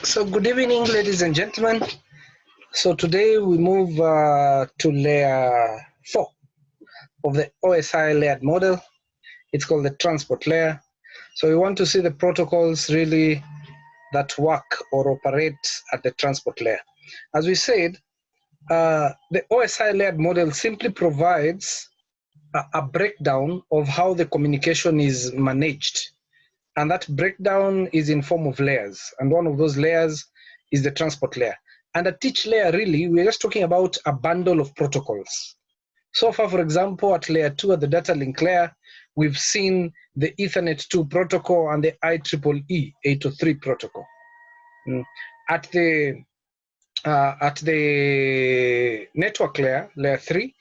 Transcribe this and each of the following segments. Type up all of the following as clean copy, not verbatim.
So good evening, ladies and gentlemen. So today we move to layer 4 of the OSI layered model. It's called the transport layer. So we want to see the protocols really that work or operate at the transport layer. As we said, the OSI layered model simply provides a breakdown of how the communication is managed. And that breakdown is in form of layers. And one of those layers is the transport layer. And at each layer, really, we're just talking about a bundle of protocols. So far, for example, at layer 2, at the data link layer, we've seen the Ethernet 2 protocol and the IEEE 803 protocol. At the network layer, layer 3,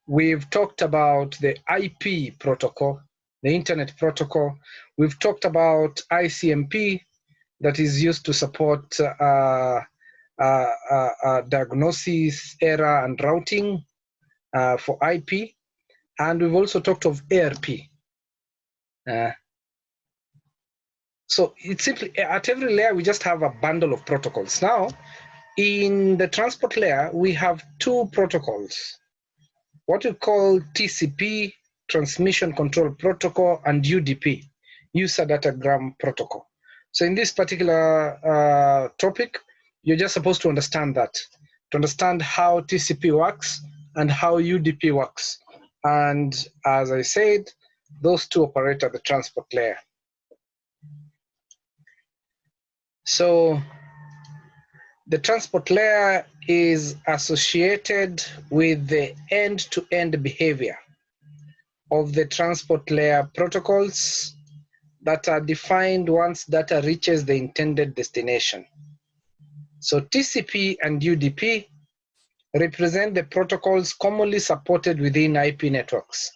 we've talked about the IP protocol, the internet protocol. We've talked about ICMP that is used to support diagnosis, error, and routing for IP. And we've also talked of ARP. So it's simply, at every layer, we just have a bundle of protocols. Now, in the transport layer, we have two protocols, what we call TCP, Transmission Control Protocol, and UDP, User Datagram Protocol. So in this particular topic, you're just supposed to understand that, to understand how TCP works and how UDP works. And as I said, those two operate at the transport layer. So the transport layer is associated with the end-to-end behavior of the transport layer protocols that are defined once data reaches the intended destination. So TCP and UDP represent the protocols commonly supported within IP networks.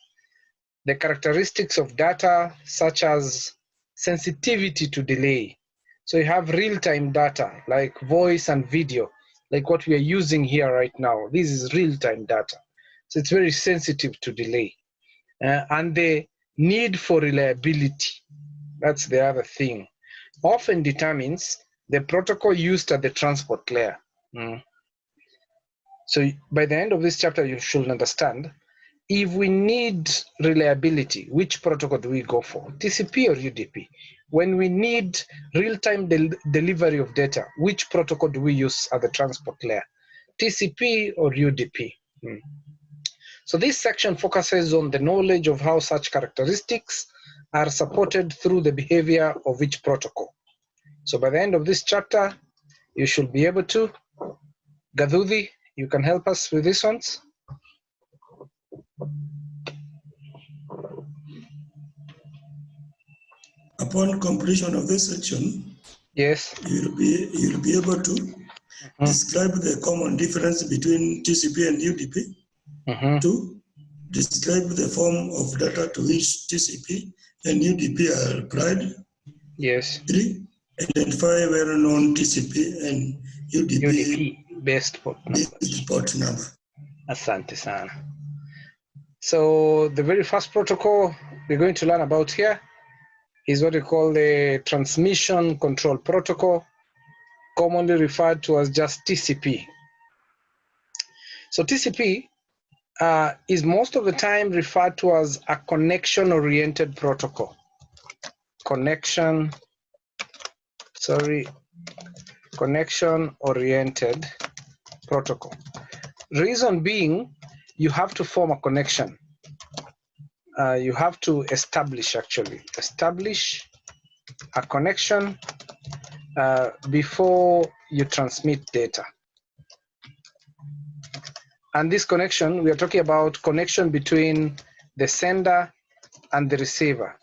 The characteristics of data, such as sensitivity to delay. So you have real-time data, like voice and video, like what we are using here right now. This is real-time data. So it's very sensitive to delay. And the need for reliability, that's the other thing, often determines the protocol used at the transport layer. So by the end of this chapter, you should understand, if we need reliability, which protocol do we go for, TCP or UDP? When we need real-time delivery of data, which protocol do we use at the transport layer, TCP or UDP? So this section focuses on the knowledge of how such characteristics are supported through the behavior of each protocol. So by the end of this chapter, you should be able to, Gadudi, you can help us with these ones. Upon completion of this section, yes, you'll be able to describe the common difference between TCP and UDP. 2, describe the form of data to which TCP and UDP are applied. yes. 3, identify well-known TCP and UDP based port number. Asante sana. So the very first protocol we're going to learn about here is what we call the Transmission Control Protocol, commonly referred to as just TCP. So TCP is most of the time referred to as a connection-oriented protocol. Connection-oriented protocol. Reason being, you have to form a connection. You have to establish a connection before you transmit data. And this connection, we are talking about connection between the sender and the receiver.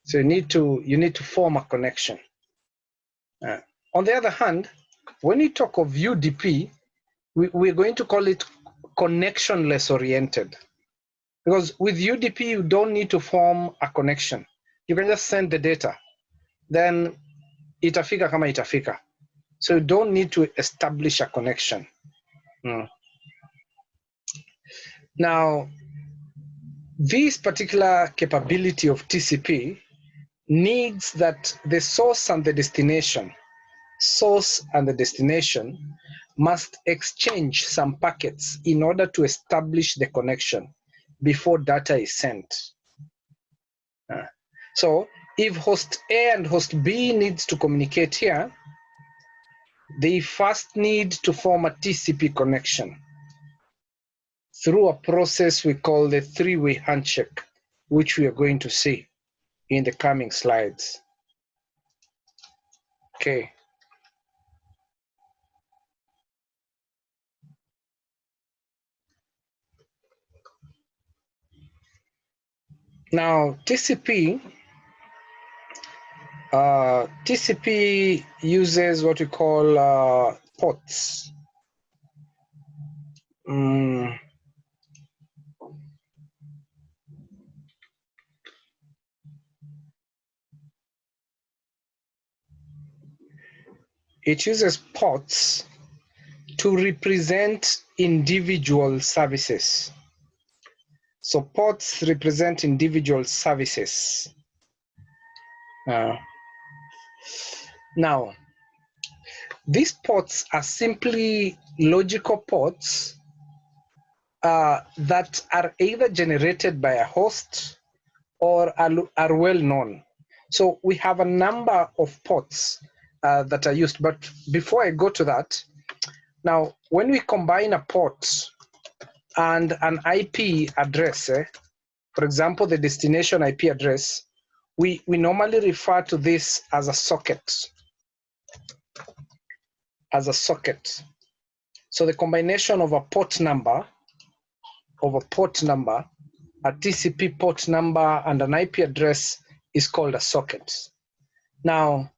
So you need to form a connection. On the other hand, when you talk of UDP, we're going to call it connectionless oriented. Because with UDP, you don't need to form a connection. You can just send the data. Then itafika kama itafika. So you don't need to establish a connection. Now, This particular capability of TCP needs that the source and the destination must exchange some packets in order to establish the connection before data is sent. So if host A and host B needs to communicate here, they first need to form a TCP connection through a process we call the three-way handshake, which we are going to see in the coming slides. Okay. Now, TCP uses what we call ports. It uses ports to represent individual services. So ports represent individual services. Now, these ports are simply logical ports that are either generated by a host or are well known. So we have a number of ports that are used. But before I go to that, now when we combine a port and an IP address, for example, the destination IP address, we normally refer to this as a socket. So the combination of a port number, a TCP port number, and an IP address is called a socket. Now,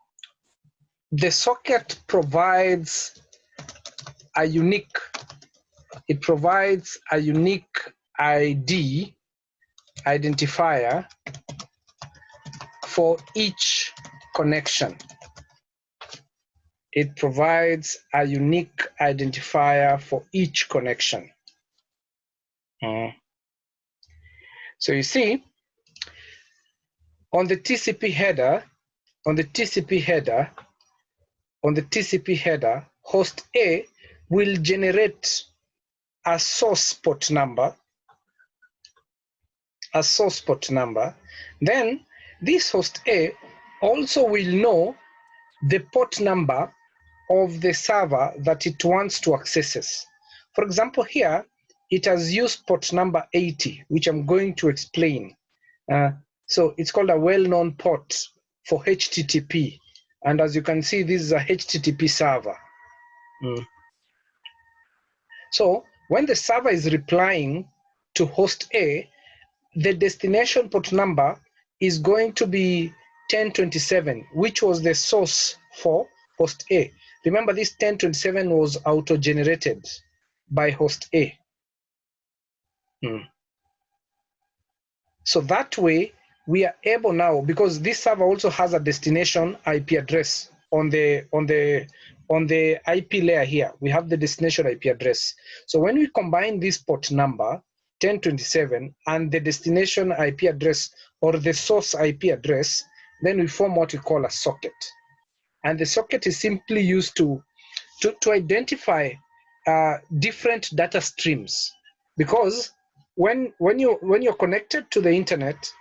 the socket provides a unique ID, identifier, for each connection. It provides a unique identifier for each connection. So you see, on the TCP header, host A will generate a source port number. Then this host A also will know the port number of the server that it wants to access. For example, here it has used port number 80, which I'm going to explain. So it's called a well-known port for HTTP. And as you can see, this is a HTTP server. So when the server is replying to host A, the destination port number is going to be 1027, which was the source for host A. Remember, this 1027 was auto-generated by host A. So that way, we are able now, because this server also has a destination IP address on the IP layer here. We have the destination IP address. So when we combine this port number 1027 and the destination IP address or the source IP address, then we form what we call a socket. And the socket is simply used to identify different data streams, because when you're connected to the internet,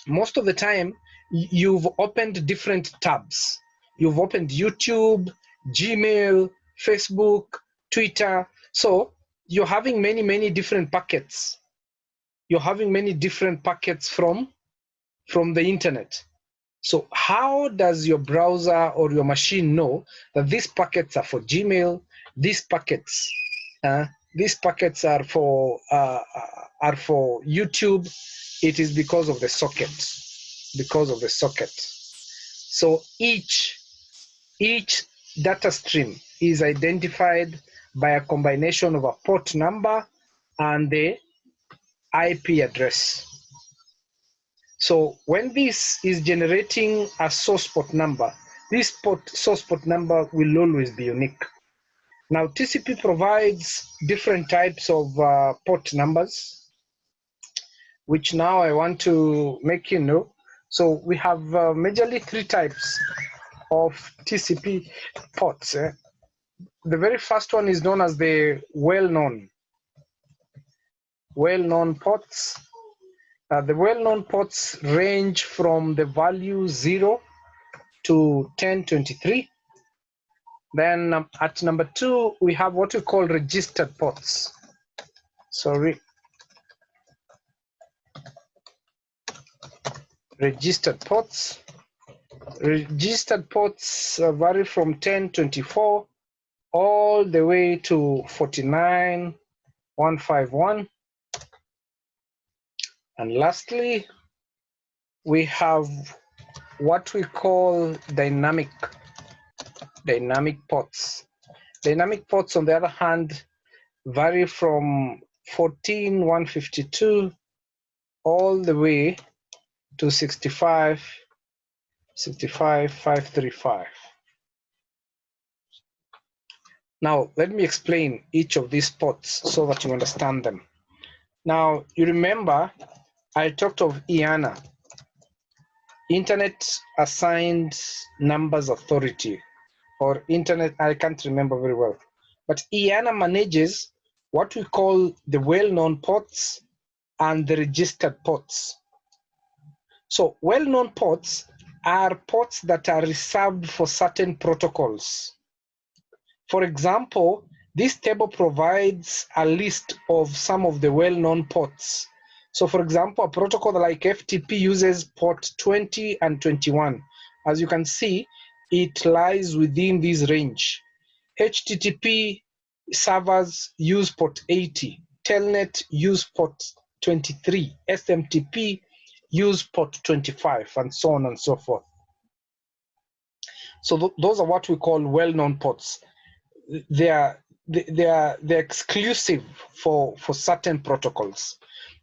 most of the time you've opened different tabs. You've opened YouTube, Gmail, Facebook, Twitter. So you're having many different packets. You're having many different packets from the internet. So how does your browser or your machine know that these packets are for Gmail, these packets are for YouTube? It is because of the socket. So each data stream is identified by a combination of a port number and the IP address. So when this is generating a source port number, this source port number will always be unique. Now, TCP provides different types of port numbers. which now I want to make you know. So we have majorly three types of TCP ports. The very first one is known as the well-known ports. The well-known ports range from the value 0 to 1023. Then at number 2, we have what we call registered ports. Registered ports. Registered ports vary from 1024 all the way to 49151. And lastly, we have what we call dynamic ports. Dynamic ports, on the other hand, vary from 14152 all the way to 65535. Now, let me explain each of these ports so that you understand them. Now, you remember I talked of IANA, Internet Assigned Numbers Authority, or Internet, I can't remember very well. But IANA manages what we call the well-known ports and the registered ports. So well-known ports are ports that are reserved for certain protocols. For example, this table provides a list of some of the well-known ports. So for example, a protocol like FTP uses port 20 and 21. As you can see, it lies within this range. HTTP servers use port 80. Telnet use port 23. SMTP use port 25, and so on and so forth. So those are what we call well-known ports. They're exclusive for certain protocols.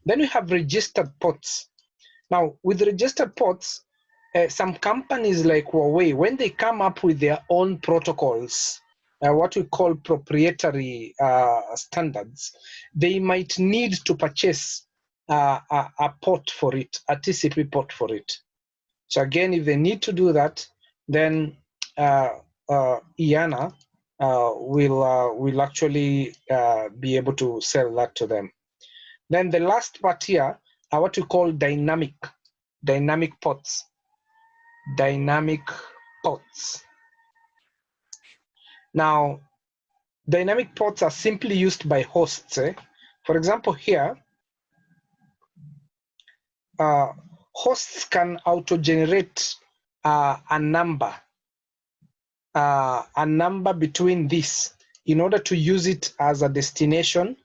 Then we have registered ports. Now, with registered ports, some companies like Huawei, when they come up with their own protocols, what we call proprietary standards, they might need to purchase a port for it, a TCP port for it. So again, if they need to do that, then IANA will actually be able to sell that to them. Then the last part here are what we call dynamic ports. Dynamic ports. Now, dynamic ports are simply used by hosts. For example, here, hosts can auto-generate a number between this in order to use it as a destination,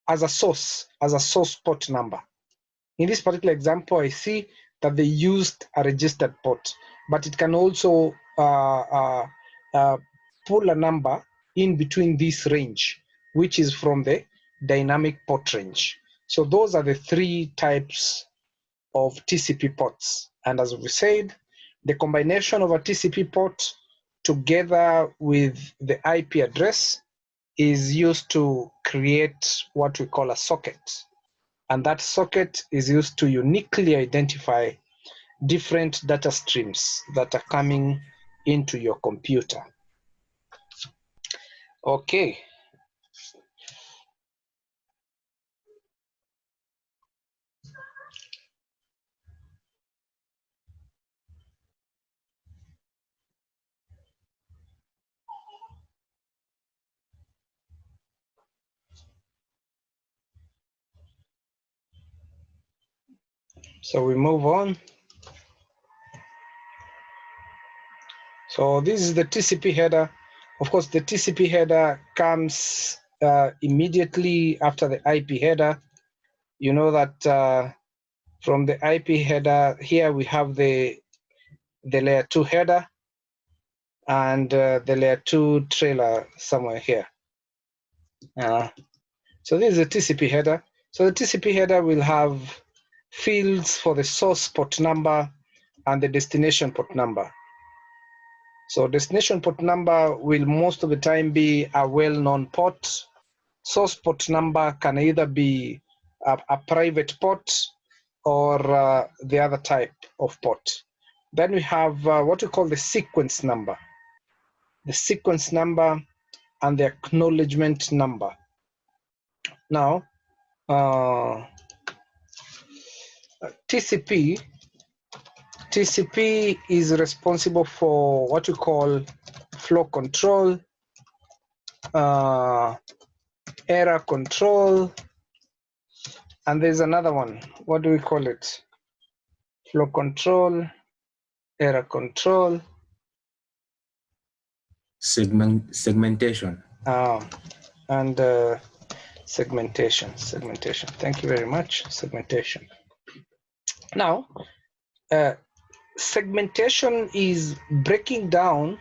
as a source port number. In this particular example, I see that they used a registered port, but it can also pull a number in between this range, which is from the dynamic port range. So those are the three types of TCP ports. And as we said, the combination of a TCP port together with the IP address is used to create what we call a socket. And that socket is used to uniquely identify different data streams that are coming into your computer. Okay. So we move on. So this is the TCP header. Of course, the TCP header comes immediately after the IP header. You know that from the IP header, here we have the layer 2 header and the layer 2 trailer somewhere here. So this is the TCP header. So the TCP header will have fields for the source port number and the destination port number. So destination port number will most of the time be a well-known port. Source port number can either be a private port or the other type of port. Then we have what we call the sequence number. The sequence number and the acknowledgement number. Now, TCP is responsible for what we call flow control, error control, and there's another one. What do we call it? Flow control, error control, segmentation, and segmentation. Thank you very much. Segmentation. Now, segmentation is breaking down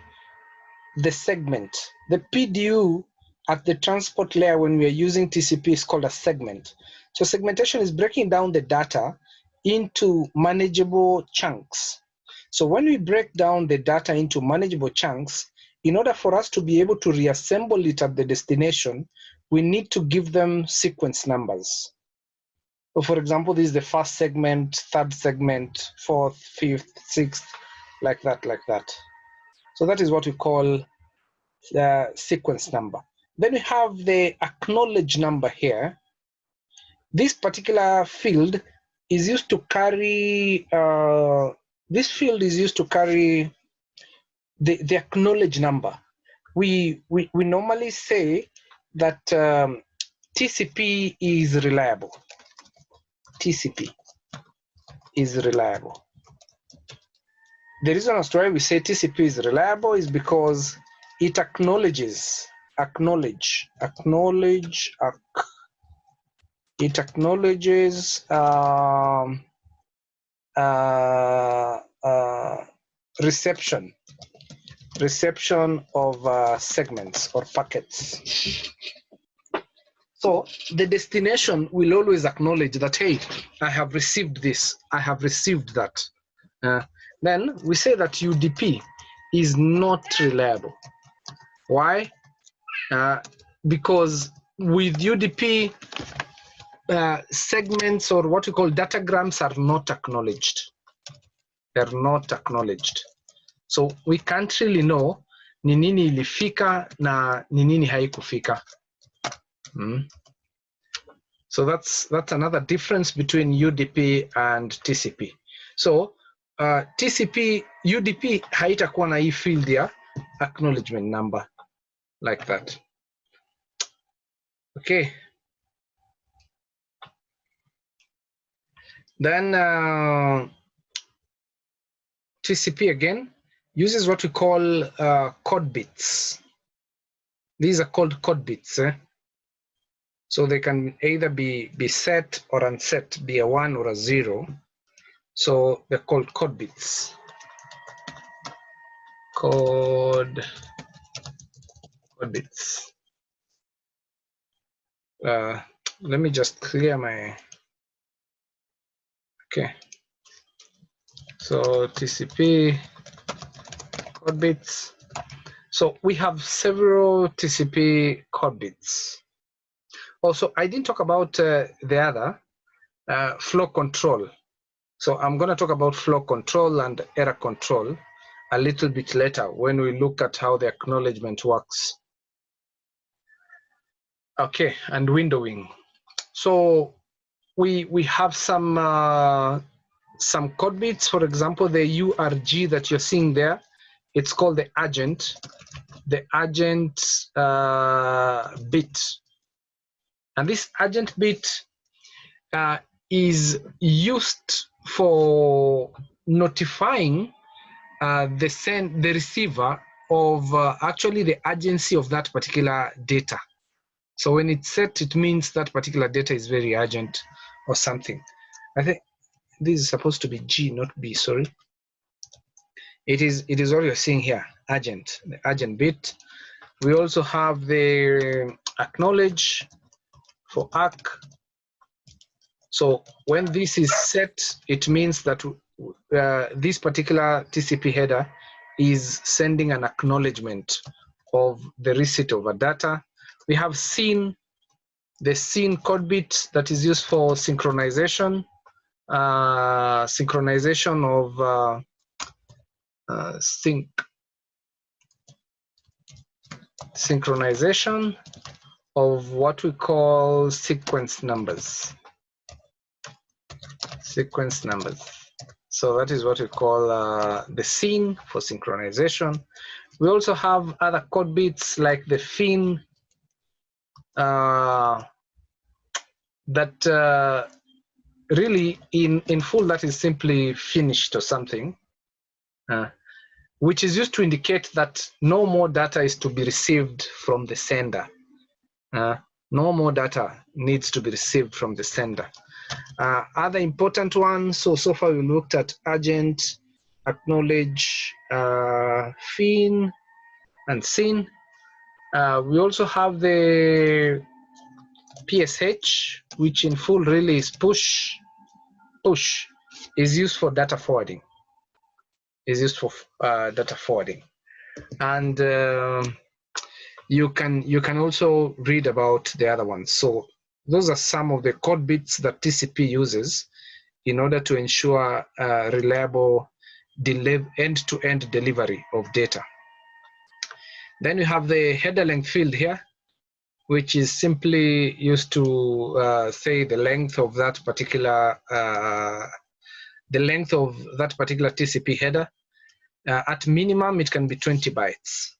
the segment. The PDU at the transport layer when we are using TCP is called a segment. So segmentation is breaking down the data into manageable chunks. So when we break down the data into manageable chunks, in order for us to be able to reassemble it at the destination, we need to give them sequence numbers. So for example, this is the first segment, third segment, fourth, fifth, sixth, like that. So that is what we call the sequence number. Then we have the acknowledge number here. This particular field is used to carry, the acknowledge number. We normally say that TCP is reliable. TCP is reliable. The reason as to why we say TCP is reliable is because it acknowledges, reception of segments or packets. So the destination will always acknowledge that, hey, I have received this, I have received that. Then we say that UDP is not reliable. Why? Because with UDP, segments or what we call datagrams are not acknowledged. They're not acknowledged. So we can't really know ni nini ilifika na ni nini haikufika. So that's another difference between UDP and TCP. So TCP, UDP haitakuwa na hii field ya acknowledgement number like that. Okay. Then TCP again uses what we call code bits. These are called code bits. So they can either be set or unset, be a 1 or a 0. So they're called code bits. Code bits. Let me just clear my. Okay. So TCP code bits. So we have several TCP code bits. Also, I didn't talk about the other flow control. So I'm going to talk about flow control and error control a little bit later when we look at how the acknowledgement works. Okay, and windowing. So we have some code bits. For example, the URG that you're seeing there, it's called the agent bit. And this agent bit is used for notifying the receiver of actually the urgency of that particular data. So when it's set, it means that particular data is very urgent or something. I think this is supposed to be G, not B, sorry. It is what you're seeing here, agent, the agent bit. We also have the acknowledge for ACK. So when this is set, it means that this particular TCP header is sending an acknowledgement of the receipt of a data. We have the SYN code bit that is used for synchronization. synchronization of synchronization of what we call sequence numbers. Sequence numbers. So that is what we call the SYN for synchronization. We also have other code bits like the FIN that really in full that is simply finished or something, which is used to indicate that no more data is to be received from the sender. No more data needs to be received from the sender. Other important ones, so far we looked at urgent, acknowledge, FIN, and SYN. We also have the PSH, which in full really is push. Push is used for data forwarding. And you can also read about the other ones. So those are some of the code bits that TCP uses in order to ensure reliable end-to-end delivery of data. Then we have the header length field here, which is simply used to say the length of that particular TCP header. At minimum, it can be 20 bytes.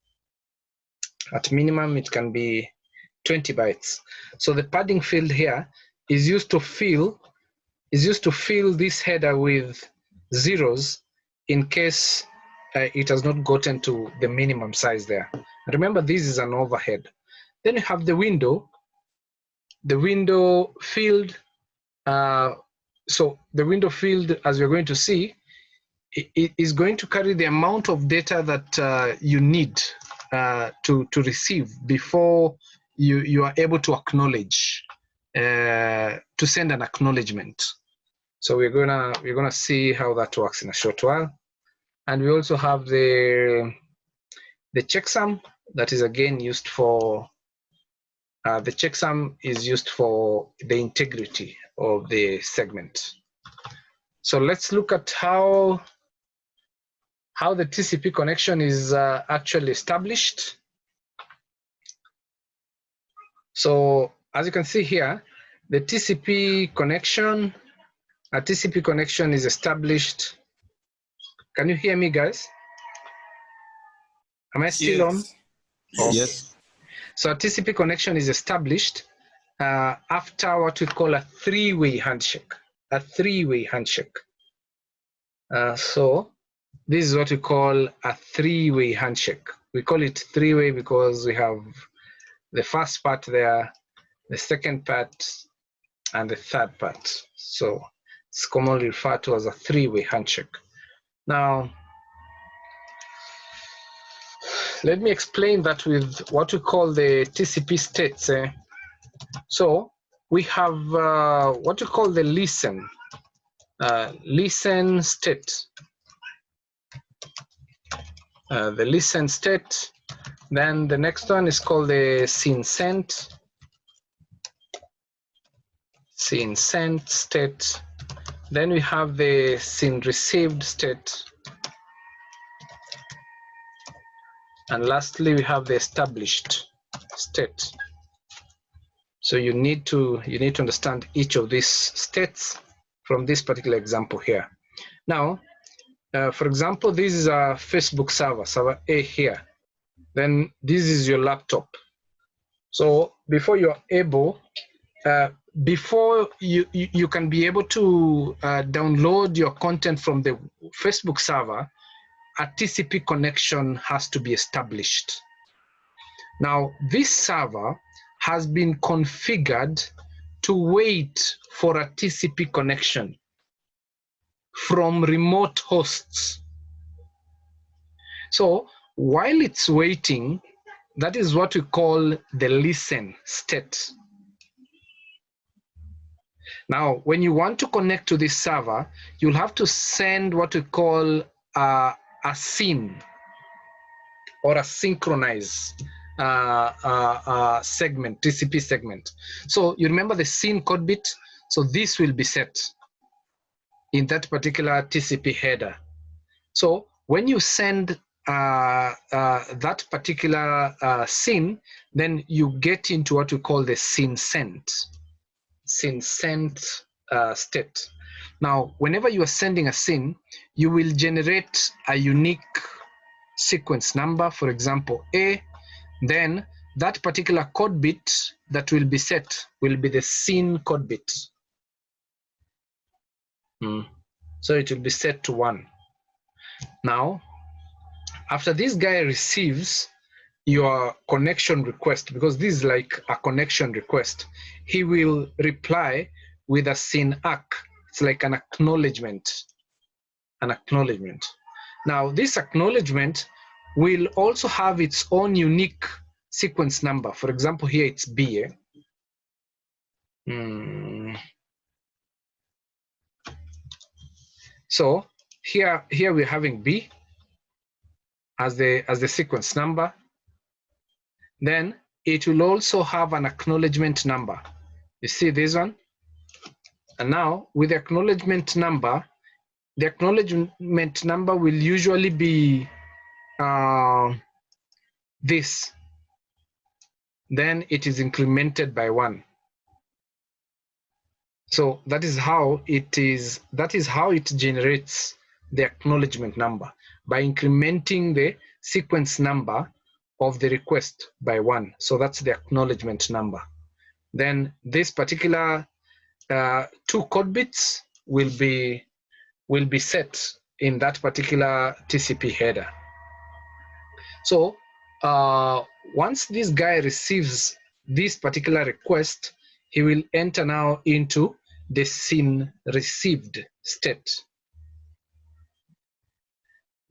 At minimum, it can be 20 bytes. So the padding field here is used to fill this header with zeros in case it has not gotten to the minimum size there. Remember, this is an overhead. Then you have the window. The window field. So the window field, as we're going to see, it is going to carry the amount of data that you need to receive before you are able to acknowledge, to send an acknowledgement. So we're gonna see how that works in a short while. And we also have the checksum that is again used for the checksum is used for the integrity of the segment. So let's look at how the TCP connection is actually established. So as you can see here, the TCP connection is established. Can you hear me, guys? Am I still on? Okay. Yes. So a TCP connection is established after what we call a three-way handshake. A three-way handshake. So this is what we call a three-way handshake. We call it three-way because we have the first part there, the second part, and the third part. So it's commonly referred to as a three-way handshake. Now, let me explain that with what we call the TCP states. So we have what we call the listen state. The listen state. Then the next one is called the SYN sent state. Then we have the SYN received state. And lastly, we have the established state. So you need to understand each of these states from this particular example here. Now, for example, this is a Facebook server A here. Then this is your laptop. So before you are able, before you can be able to download your content from the Facebook server, a TCP connection has to be established. Now, this server has been configured to wait for a TCP connection from remote hosts. So while it's waiting, that is what we call the listen state. Now, when you want to connect to this server, you'll have to send what we call a SYN or a synchronize segment, TCP segment. So you remember the SYN code bit? So this will be set. in that particular TCP header. So when you send that particular SYN, then you get into what we call the SYN sent state. Now, whenever you are sending a SYN, you will generate a unique sequence number, for example, A. Then that particular code bit that will be set will be the SYN code bit. So it will be set to 1. Now, after this guy receives your connection request, because this is like a connection request, he will reply with a SYN ACK. It's like an acknowledgement. Now, this acknowledgement will also have its own unique sequence number. For example, here it's B. So here we're having B as the sequence number. Then it will also have an acknowledgement number. You see this one? And now with the acknowledgement number will usually be this. Then it is incremented by 1. So that is how it generates the acknowledgement number, by incrementing the sequence number of the request by 1. So that's the acknowledgement number. Then this particular 2 code bits will be set in that particular TCP header. So once this guy receives this particular request, he will enter now into the SYN received state.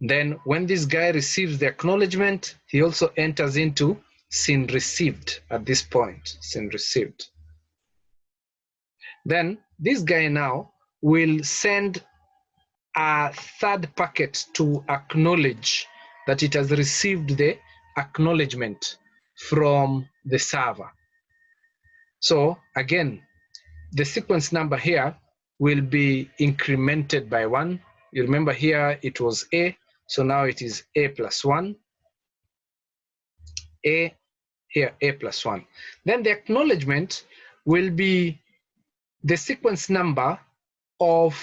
Then when this guy receives the acknowledgement, he also enters into SYN received at this point, SYN received. Then this guy now will send a third packet to acknowledge that it has received the acknowledgement from the server. So again, the sequence number here will be incremented by 1. You remember here it was A, so now it is A plus 1. A, here A plus 1. Then the acknowledgement will be the sequence number of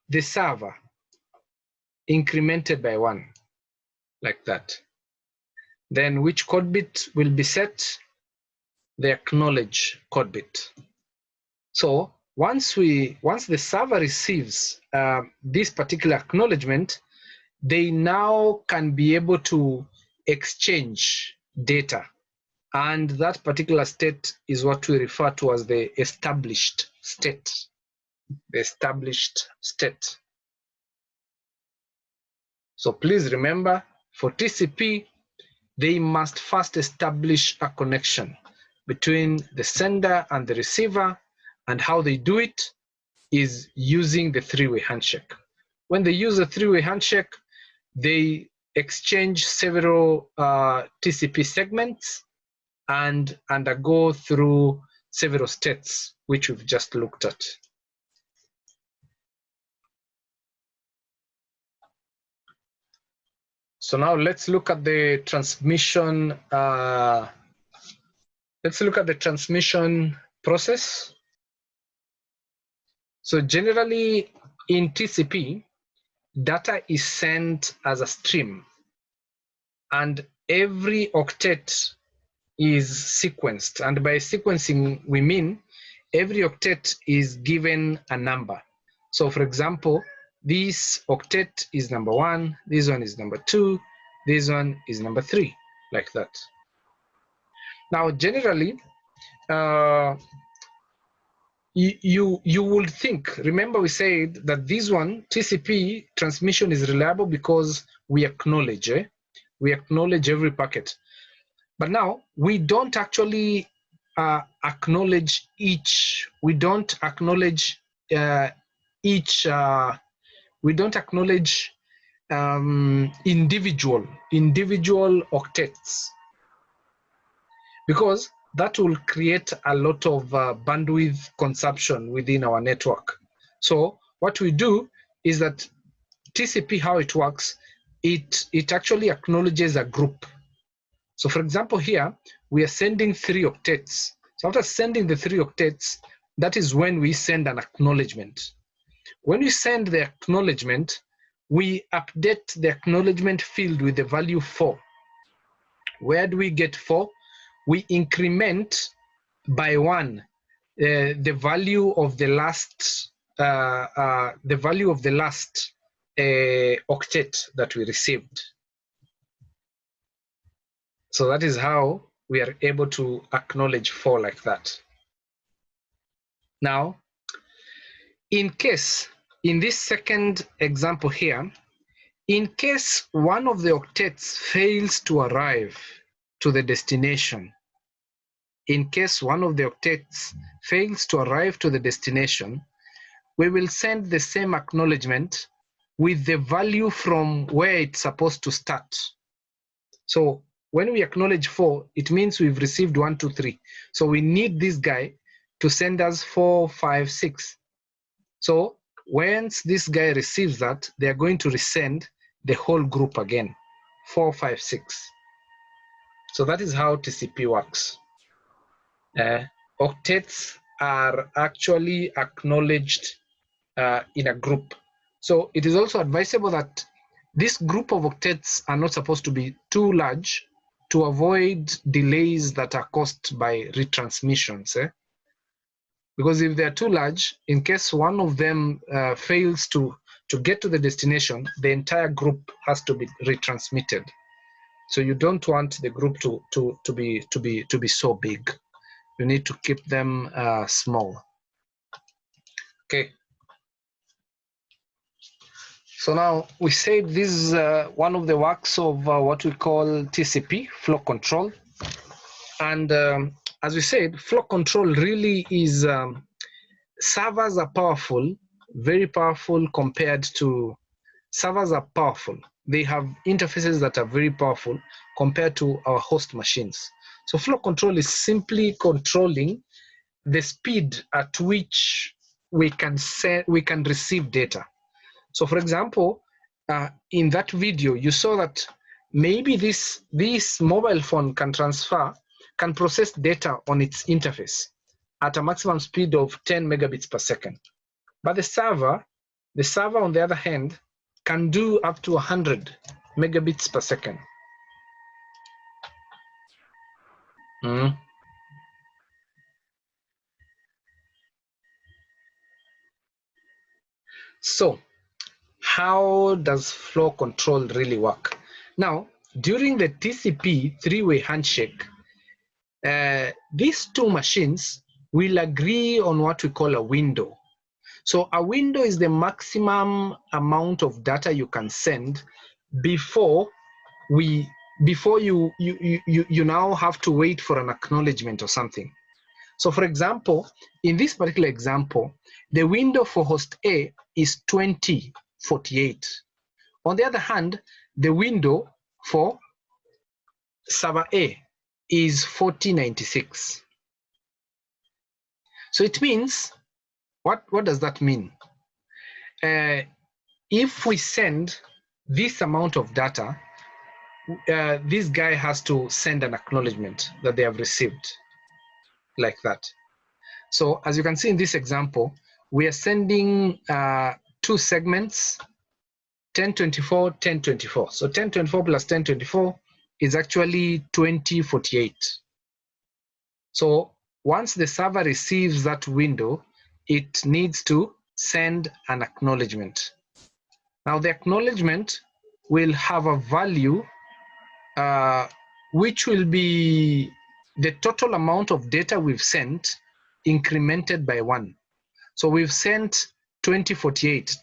the server incremented by 1, like that. Then which code bit will be set? The acknowledge code bit. So once the server receives this particular acknowledgement, they now can be able to exchange data, and that particular state is what we refer to as the established state. The established state. So please remember, for TCP, they must first establish a connection between the sender and the receiver, and how they do it is using the 3-way handshake. When they use a 3-way handshake, they exchange several TCP segments and undergo through several states, which we've just looked at. So now let's look at the transmission. Let's look at the transmission process. So generally in TCP, data is sent as a stream, and every octet is sequenced. And by sequencing, we mean every octet is given a number. So for example, this octet is number 1, this one is number 2, this one is number 3, like that. Now generally, you would think, remember we said that this one, TCP transmission, is reliable because we acknowledge every packet. But now we don't actually acknowledge each. We don't acknowledge individual octets, because that will create a lot of bandwidth consumption within our network. So what we do is that TCP, how it works, it actually acknowledges a group. So for example, here we are sending 3 octets. So after sending the 3 octets, that is when we send an acknowledgement. When we send the acknowledgement, we update the acknowledgement field with the value 4. Where do we get 4? We increment by 1 the value of the last octet that we received. So that is how we are able to acknowledge 4 like that. Now, in this second example here, in case one of the octets fails to arrive to the destination, in case one of the octets fails to arrive to the destination, we will send the same acknowledgement with the value from where it's supposed to start. So when we acknowledge 4, it means we've received 1, 2, 3. So we need this guy to send us 4, 5, 6. So once this guy receives that, they are going to resend the whole group again, 4, 5, 6. So that is how TCP works. Octets are actually acknowledged in a group. So it is also advisable that this group of octets are not supposed to be too large to avoid delays that are caused by retransmissions. Because if they are too large, in case one of them fails to get to the destination, the entire group has to be retransmitted. So you don't want the group to be so big. You need to keep them small. Okay. So now we said this is one of the works of what we call TCP Flow Control, and as we said, flow control really is servers are powerful, very powerful compared to servers are powerful. They have interfaces that are very powerful compared to our host machines. So flow control is simply controlling the speed at which we can receive data. So for example, in that video, you saw that maybe this mobile phone can process data on its interface at a maximum speed of 10 megabits per second. But the server on the other hand, can do up to 100 megabits per second. So how does flow control really work? Now, during the TCP three-way handshake, these two machines will agree on what we call a window. So a window is the maximum amount of data you can send before you now have to wait for an acknowledgement or something. So for example, in this particular example, the window for host A is 2048. On the other hand, the window for server A is 4096. So it means, what does that mean? If we send this amount of data, this guy has to send an acknowledgement that they have received, like that. So as you can see in this example, we are sending 2 segments, 1024, 1024. So 1024 plus 1024 is actually 2048. So once the server receives that window, it needs to send an acknowledgement. Now the acknowledgement will have a value which will be the total amount of data we've sent incremented by 1. So we've sent 2048,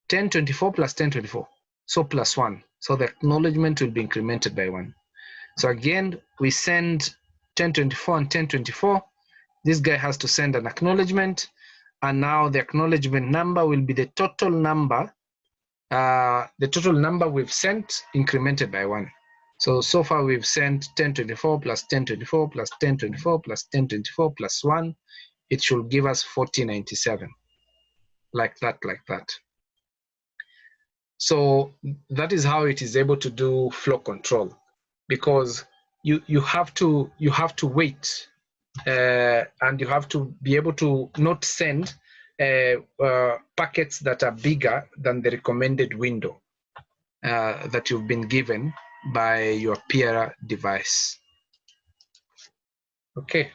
1024 plus 1024, so plus 1. So the acknowledgement will be incremented by 1. So again, we send 1024 and 1024. This guy has to send an acknowledgement, and now the acknowledgement number will be the total number we've sent incremented by 1. So far we've sent 1024 plus 1024 plus 1024 plus 1024 plus 1. It should give us 4097, like that. So that is how it is able to do flow control, because you have to wait, and you have to be able to not send packets that are bigger than the recommended window that you've been given by your peer device. Okay.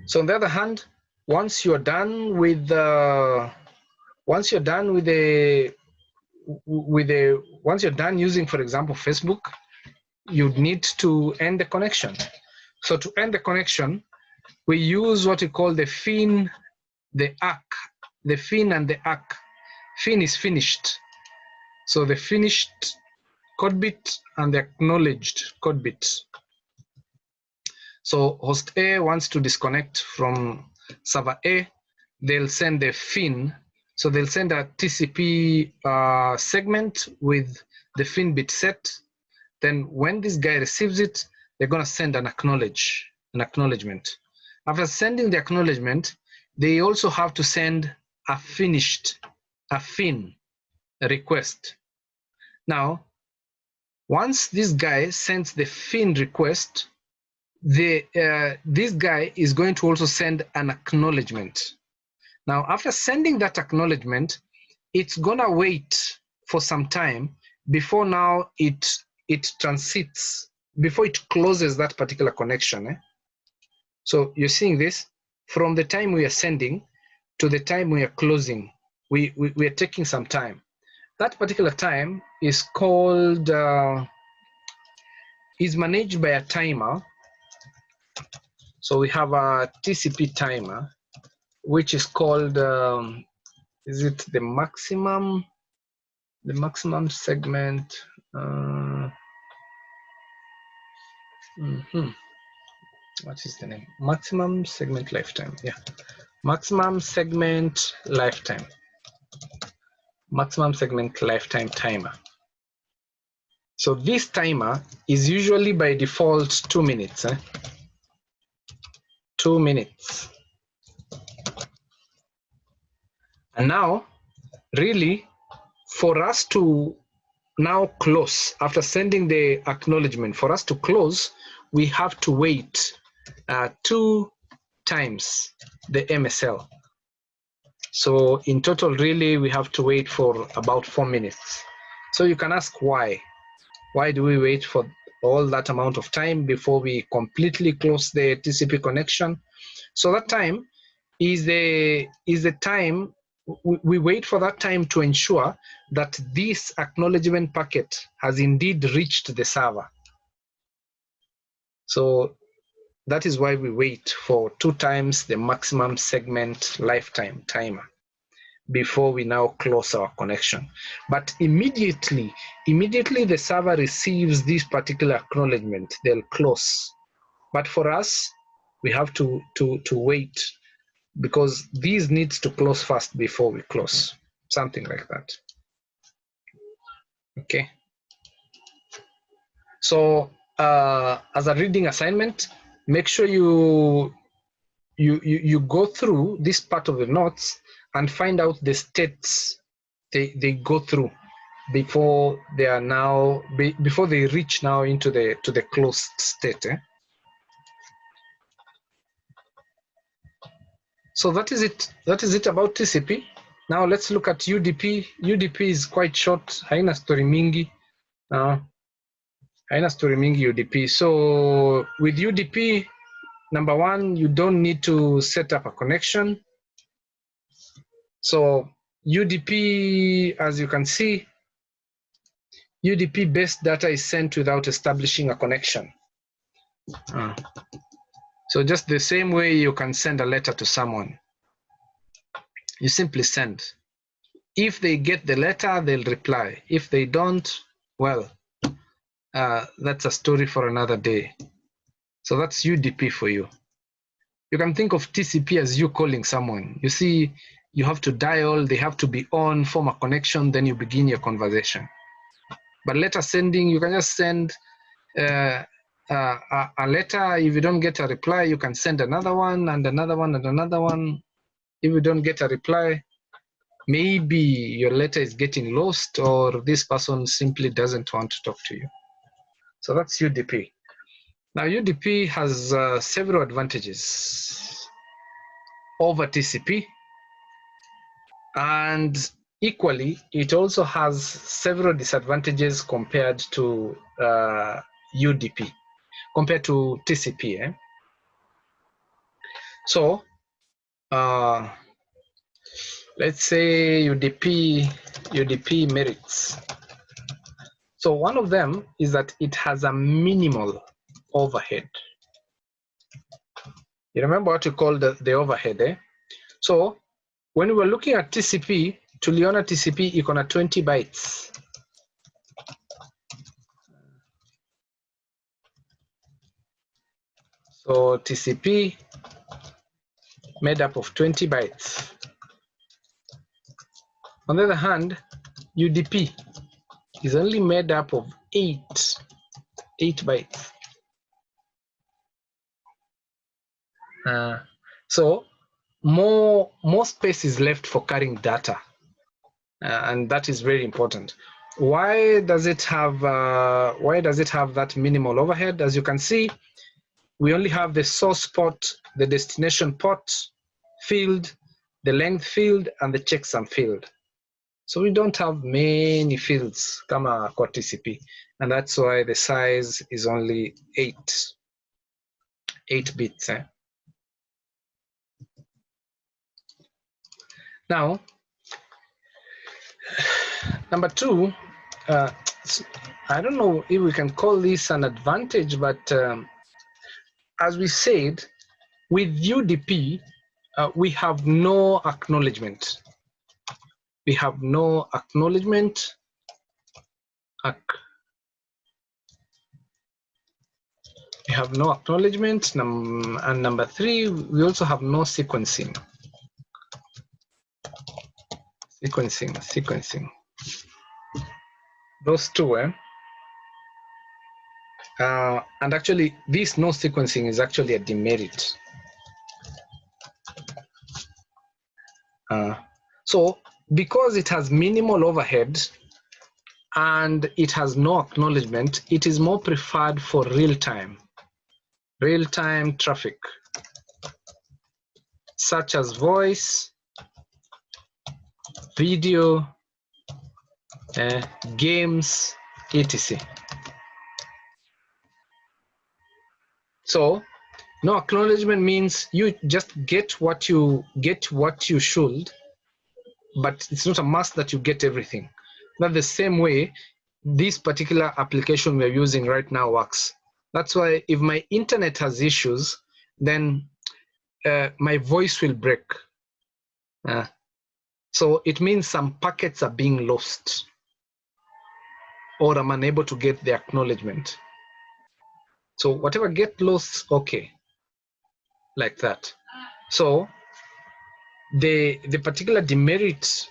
So on the other hand, once you're done with once you're done using, for example, Facebook, you'd need to end the connection. So to end the connection, we use what we call the fin, the ACK, the fin and the ACK. Fin is finished. So the finished code bit and the acknowledged code bit. So host A wants to disconnect from server A, they'll send the fin. So they'll send a TCP segment with the fin bit set. Then when this guy receives it, they're gonna send an acknowledgement. After sending the acknowledgement, they also have to send a fin request. Now, once this guy sends the fin request, this guy is going to also send an acknowledgement. Now, after sending that acknowledgement, it's gonna wait for some time before now it transits, before it closes that particular connection. So you're seeing this from the time we are sending to the time we are closing. We are taking some time. That particular time is called is managed by a timer. So we have a TCP timer, which is called is it the maximum segment? What is the name? Maximum segment lifetime. Yeah, maximum segment lifetime. Maximum segment lifetime timer. So this timer is usually by default 2 minutes. 2 minutes. And now, really, for us to now close, after sending the acknowledgement, for us to close, we have to wait 2 times the MSL. So in total, really, we have to wait for about 4 minutes. So you can ask why. Why do we wait for all that amount of time before we completely close the TCP connection? So that time is the time, we wait for that time to ensure that this acknowledgement packet has indeed reached the server. So that is why we wait for 2 times the maximum segment lifetime timer before we now close our connection. But immediately the server receives this particular acknowledgement, they'll close. But for us, we have to wait, because these needs to close first before we close, something like that. Okay. So as a reading assignment, make sure you go through this part of the notes and find out the steps they go through before they are now before they reach now into the closed state. So that is it. That is it about TCP. Now let's look at UDP. UDP is quite short. Haina story mingi. Haina story mingi UDP. So with UDP, number 1, you don't need to set up a connection. So UDP, as you can see, UDP based data is sent without establishing a connection. So just the same way you can send a letter to someone. You simply send. If they get the letter, they'll reply. If they don't, well, that's a story for another day. So that's UDP for you. You can think of TCP as you calling someone. You see, you have to dial, they have to be on, form a connection, then you begin your conversation. But letter sending, you can just send a letter. If you don't get a reply, you can send another one and another one and another one. If you don't get a reply, maybe your letter is getting lost, or this person simply doesn't want to talk to you. So that's UDP. Now UDP has several advantages over TCP, and equally it also has several disadvantages compared to UDP, compared to TCP. So let's say UDP merits. So one of them is that it has a minimal overhead. You remember what you call the overhead, So when we were looking at TCP, tuliona TCP iko na 20 bytes. So TCP made up of 20 bytes. On the other hand, UDP is only made up of 8 bytes. So more space is left for carrying data, and that is very important. Why does it have that minimal overhead? As you can see, we only have the source port, the destination port field, the length field, and the checksum field. So we don't have many fields kama kwa TCP, and that's why the size is only 8 bits. Now, number 2, I don't know if we can call this an advantage, but as we said, with UDP, we have no acknowledgement. We have no acknowledgement. We have no acknowledgement, and number 3, we also have no sequencing. Sequencing. Those two, and actually, this no sequencing is actually a demerit. So, because it has minimal overhead and it has no acknowledgement, it is more preferred for real-time traffic, such as voice, video, games, etc. So no acknowledgement means you just get what you should, but it's not a must that you get everything. Not the same way this particular application we're using right now works. That's why if my internet has issues, then my voice will break. So it means some packets are being lost, or I'm unable to get the acknowledgement. So whatever get lost, okay, like that. So the particular demerit,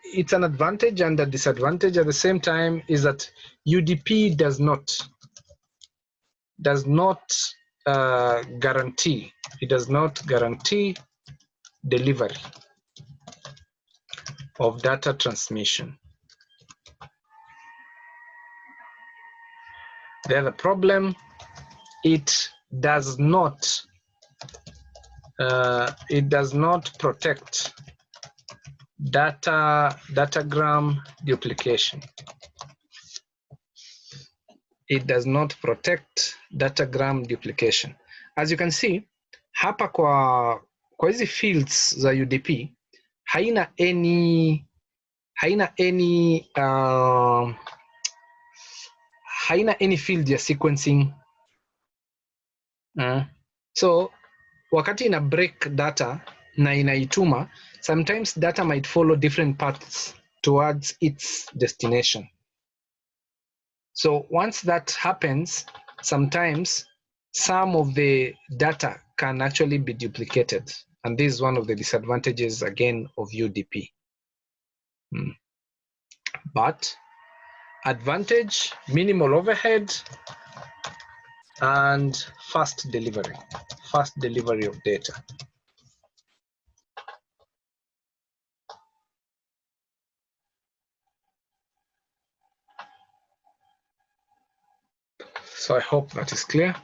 it's an advantage and a disadvantage at the same time, is that UDP does not guarantee. It does not guarantee delivery of data transmission. The other problem, it does not protect datagram duplication. It does not protect datagram duplication. As you can see, hapa kwa hizi fields za UDP haina any field ya sequencing. So wakati ina break data na inaituma, sometimes data might follow different paths towards its destination. So once that happens, sometimes some of the data can actually be duplicated, and this is one of the disadvantages again of UDP. But advantage, minimal overhead, and fast delivery of data. So I hope that is clear.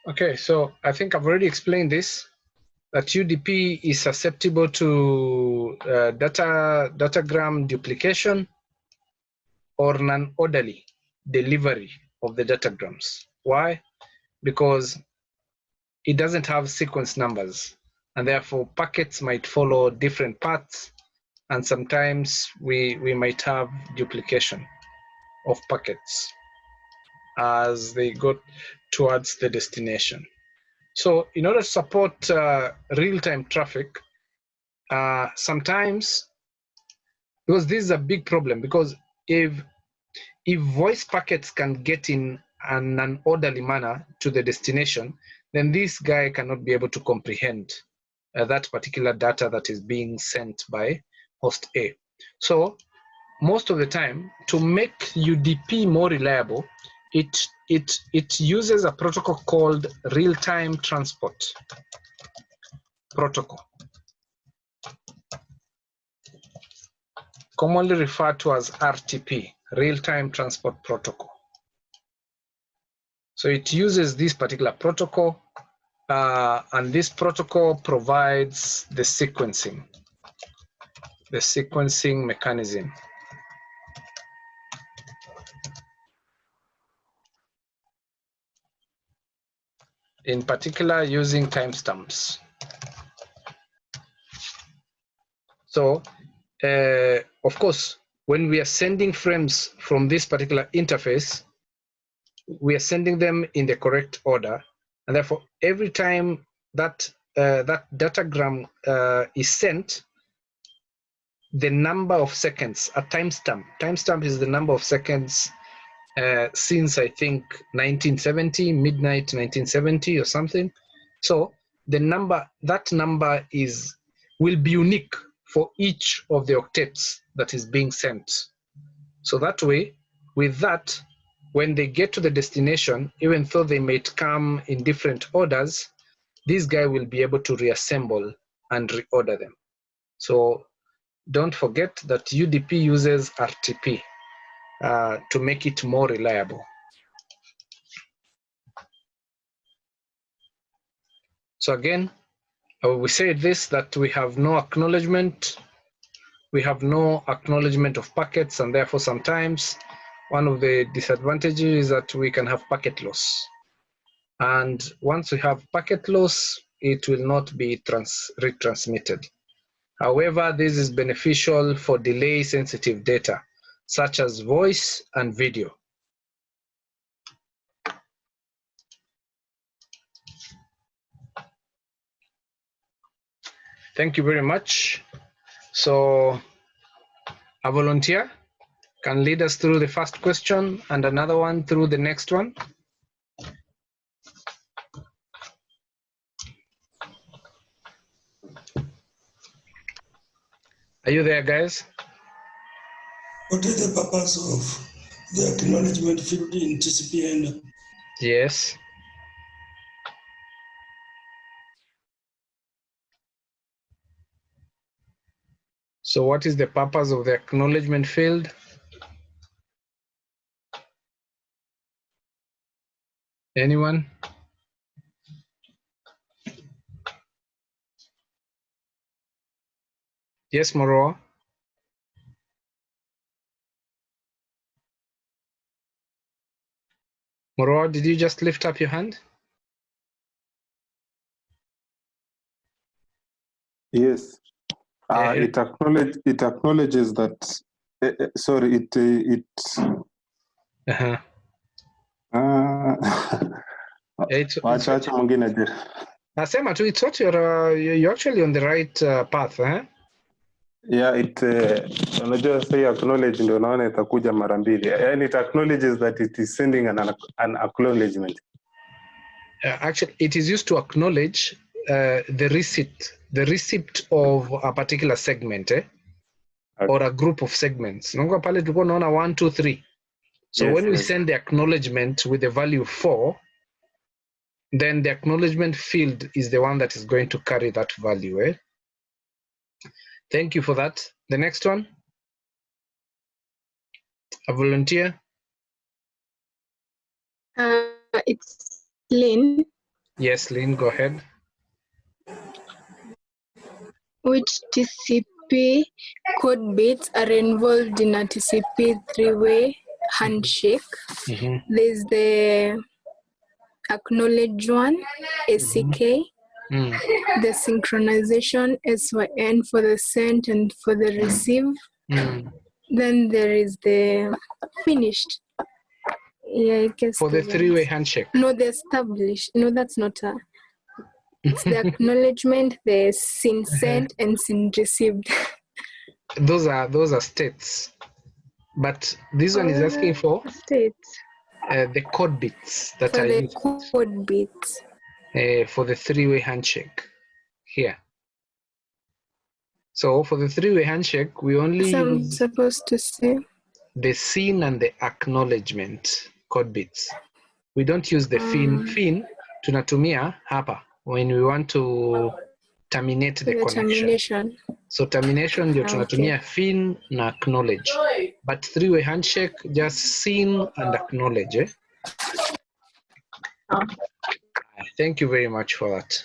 Okay, so I think I've already explained this, that UDP is susceptible to datagram duplication or non-orderly delivery of the datagrams. Why? Because it doesn't have sequence numbers, and therefore packets might follow different paths, and sometimes we might have duplication of packets as they go towards the destination. So in order to support real-time traffic, sometimes, because this is a big problem, because if voice packets can get in an orderly manner to the destination, then this guy cannot be able to comprehend that particular data that is being sent by host A. So most of the time, to make UDP more reliable, it uses a protocol called real-time transport protocol, commonly referred to as RTP, real-time transport protocol. So it uses this particular protocol, and this protocol provides the sequencing mechanism. In particular, using timestamps. So, of course, when we are sending frames from this particular interface, we are sending them in the correct order, and therefore, every time that that datagram is sent, the number of seconds, a timestamp is the number of seconds since I think 1970, midnight 1970 or something. So the number, that number will be unique for each of the octets that is being sent. So that way, with that, when they get to the destination, even though they might come in different orders, this guy will be able to reassemble and reorder them. So don't forget that UDP uses RTP to make it more reliable. So again, we say this, that we have no acknowledgement. We have no acknowledgement of packets, and therefore sometimes one of the disadvantages is that we can have packet loss. And once we have packet loss, it will not be retransmitted. However, this is beneficial for delay-sensitive data, such as voice and video. Thank you very much. So a volunteer can lead us through the first question and another one through the next one. Are you there, guys? What is the purpose of the acknowledgement field in TCP Header? Yes. So what is the purpose of the acknowledgement field? Anyone? Yes, Moro. Moro, did you just lift up your hand? Yes. Yeah. It acknowledges that. Sorry. Uh-huh. Wacha mwingine je. Nasema tu, it's what you're actually on the right path, eh? Yeah, unajua say acknowledge ndio naona itakuja mara mbili. And it acknowledges that it is sending an acknowledgement. Actually, it is used to acknowledge the receipt of a particular segment, eh? Okay. Or a group of segments. Naomba pale tulikuwa naona 1, 2, 3. So Yes, when we yes. send the acknowledgement with the value 4, then the acknowledgement field is the one that is going to carry that value. Eh? Thank you for that. The next one, a volunteer. It's Lynn. Yes, Lynn, go ahead. Which TCP code bits are involved in a TCP three-way handshake? There's the acknowledge one, ACK, the synchronization, SYN for the sent and for the receive. Then there is the finished. Yeah, I guess For the three-way handshake. No, the established. No, that's not a. It's the acknowledgement, the SYN sent and SYN received. Those are states. But this one is asking for states. The code bits that For are the used code bits. For the three-way handshake here. So for the three-way handshake, we only So I'm use supposed to say the SYN and the acknowledgement code bits. We don't use the fin. Fin tunatumia hapa when we want to terminate the connection. Termination. So termination ndio tunatumia fin na acknowledge. But three-way handshake just SYN and acknowledge. Eh? Thank you very much for that.